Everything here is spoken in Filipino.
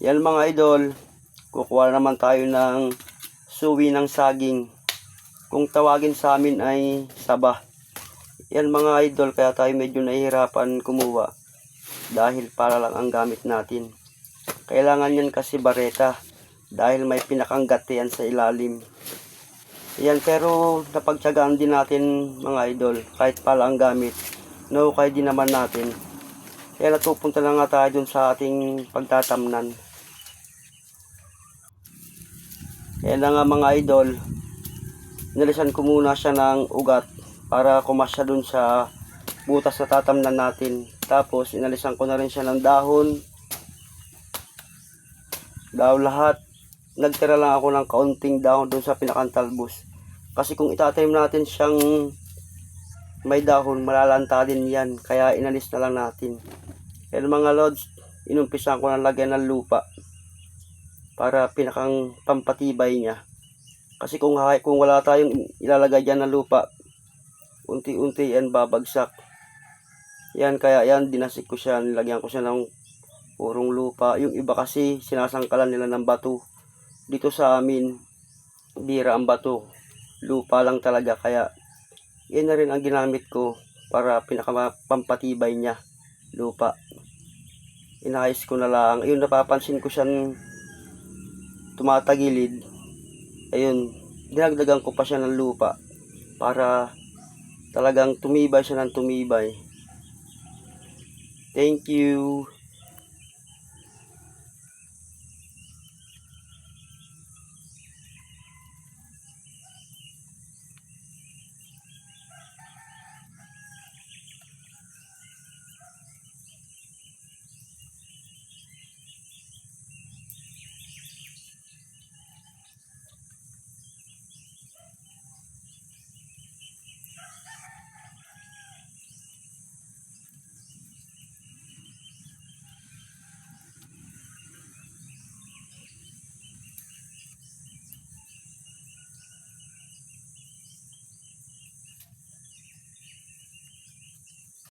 Yan mga idol, kukuha naman tayo ng suwi ng saging. Kung tawagin sa amin ay saba. Yan mga idol, kaya tayo medyo nahihirapan kumuha. Dahil para lang ang gamit natin. Kailangan yan kasi bareta. Dahil may pinakanggat yan sa ilalim. Yan, pero napagtyagaan din natin mga idol. Kahit pala ang gamit, nahukay din naman natin. Kaya natupunta na nga tayo dun sa ating pagtatamnan. Kaya na nga mga idol, inalisan ko muna siya ng ugat para kumasya dun sa butas na tatamnan natin. Tapos inalisan ko na rin siya ng dahon. Lahat. Nagtira lang ako ng kaunting dahon dun sa pinakantalbos. Kasi kung itatanim natin siyang may dahon, malalanta din yan. Kaya inalis na lang natin. Kaya mga lods, inumpisan ko na lagyan ng lupa para pinakang pampatibay niya. Kasi kung wala tayong ilalagay dyan ng lupa, unti-unti yan babagsak. Yan, kaya yan, dinasik ko siya, nilagyan ko siya ng purong lupa. Yung iba kasi sinasangkalan nila ng bato. Dito sa amin, bira ang bato, lupa lang talaga. Kaya yan na rin ang ginamit ko para pinakapampatibay niya, lupa. Inayos ko na lang. Ayun, napapansin ko siyang tumatagilid. Ayun, dinagdagan ko pa siya ng lupa para talagang tumibay siya ng tumibay. Thank you.